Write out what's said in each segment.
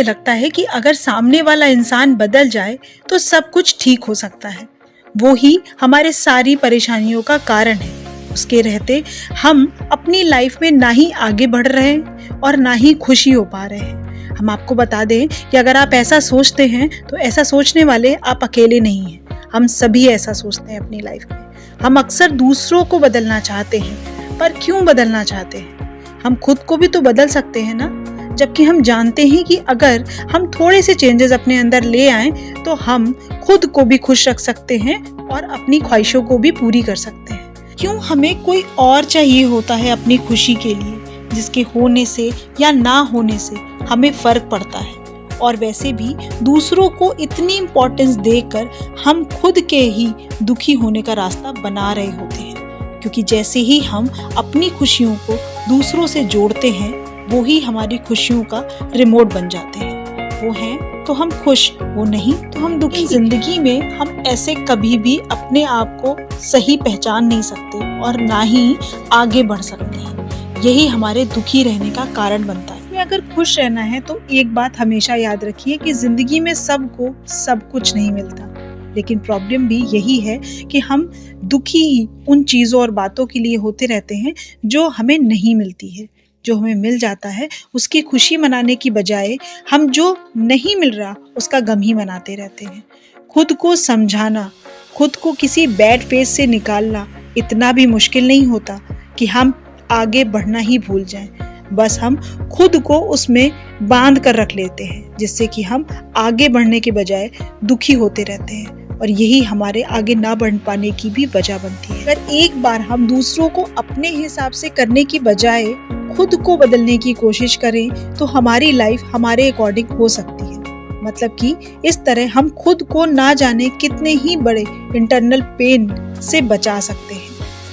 ये लगता है कि अगर सामने वाला इंसान बदल जाए तो सब कुछ ठीक हो सकता है। वो ही हमारे सारी परेशानियों का कारण है। उसके रहते हम अपनी लाइफ में ना ही आगे बढ़ रहे हैं और ना ही खुशी हो पा रहे हैं। हम आपको बता दें कि अगर आप ऐसा सोचते हैं तो ऐसा सोचने वाले आप अकेले नहीं हैं। हम सभी ऐसा सोचते हैं अपनी लाइफ में। हम अक्सर दूसरों को बदलना चाहते हैं, पर क्यों बदलना चाहते हैं? हम खुद को भी तो बदल सकते हैं ना, जबकि हम जानते हैं कि अगर हम थोड़े से चेंजेस अपने अंदर ले आएं तो हम खुद को भी खुश रख सकते हैं और अपनी ख्वाहिशों को भी पूरी कर सकते हैं। क्यों हमें कोई और चाहिए होता है अपनी खुशी के लिए, जिसके होने से या ना होने से हमें फर्क पड़ता है? और वैसे भी दूसरों को इतनी इम्पोर्टेंस देकर हम खुद के ही दुखी होने का रास्ता बना रहे होते हैं, क्योंकि जैसे ही हम अपनी खुशियों को दूसरों से जोड़ते हैं वो ही हमारी खुशियों का रिमोट बन जाते हैं। वो हैं तो हम खुश, वो नहीं तो हम दुखी। जिंदगी में हम ऐसे कभी भी अपने आप को सही पहचान नहीं सकते और ना ही आगे बढ़ सकते हैं। यही हमारे दुखी रहने का कारण बनता है। अगर खुश रहना है तो एक बात हमेशा याद रखिए कि जिंदगी में सबको सब कुछ नहीं मिलता, लेकिन प्रॉब्लम भी यही है कि हम दुखी ही उन चीज़ों और बातों के लिए होते रहते हैं जो हमें नहीं मिलती है। जो हमें मिल जाता है उसकी खुशी मनाने की बजाय हम जो नहीं मिल रहा उसका गम ही मनाते रहते हैं। खुद को समझाना, खुद को किसी बैड फेज से निकालना इतना भी मुश्किल नहीं होता कि हम आगे बढ़ना ही भूल जाएं। बस हम खुद को उसमें बांध कर रख लेते हैं, जिससे कि हम आगे बढ़ने के बजाय दुखी होते रहते हैं और यही हमारे आगे ना बढ़ पाने की भी वजह बनती है। अगर एक बार हम दूसरों को अपने हिसाब से करने की बजाय खुद को बदलने की कोशिश करें तो हमारी लाइफ हमारे अकॉर्डिंग हो सकती है। मतलब कि इस तरह हम खुद को ना जाने कितने ही बड़े इंटरनल पेन से बचा सकते हैं,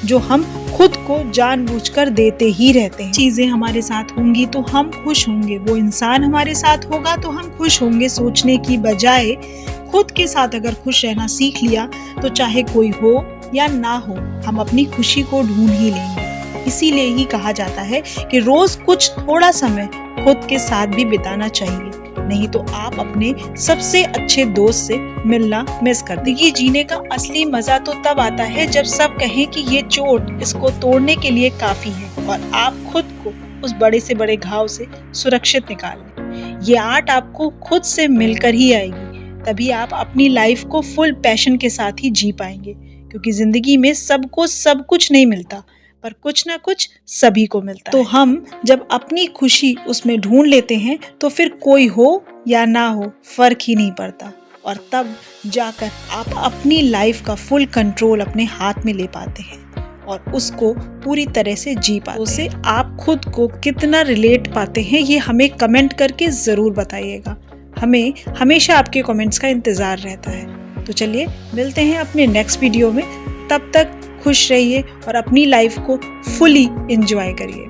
जो हम खुद को जानबूझकर देते ही रहते हैं। चीजें हमारे साथ होंगी तो हम खुश होंगे, वो इंसान हमारे साथ होगा तो हम खुश होंगे। सोचने की बजाय खुद के साथ अगर खुश रहना सीख लिया तो चाहे कोई हो या ना हो, हम अपनी खुशी को ढूंढ ही लेंगे। इसीलिए ही कहा जाता है कि रोज कुछ थोड़ा समय खुद के साथ भी बिताना चाहिए, नहीं तो आप अपने सबसे अच्छे दोस्त से मिलना मिस कर देंगे। ये जीने का असली मजा तो तब आता है जब सब कहें कि ये चोट इसको तोड़ने के लिए काफी है और आप खुद को उस बड़े से बड़े घाव से सुरक्षित निकाल लें। ये आर्ट आपको खुद से मिलकर ही आएगी, तभी आप अपनी लाइफ को फुल पैशन के साथ ही जी पाएंगे। क्योंकि जिंदगी में सबको सब कुछ नहीं मिलता, पर कुछ ना कुछ सभी को मिलता है। तो हम जब अपनी खुशी उसमें ढूंढ लेते हैं तो फिर कोई हो या ना हो फर्क ही नहीं पड़ता, और तब जाकर आप अपनी लाइफ का फुल कंट्रोल अपने हाथ में ले पाते हैं और उसको पूरी तरह से जी पाते हैं। उससे आप खुद को कितना रिलेट पाते हैं ये हमें कमेंट करके ज़रूर बताइएगा। हमें हमेशा आपके कमेंट्स का इंतज़ार रहता है। तो चलिए मिलते हैं अपने नेक्स्ट वीडियो में। तब तक खुश रहिए और अपनी लाइफ को फुली एंजॉय करिए।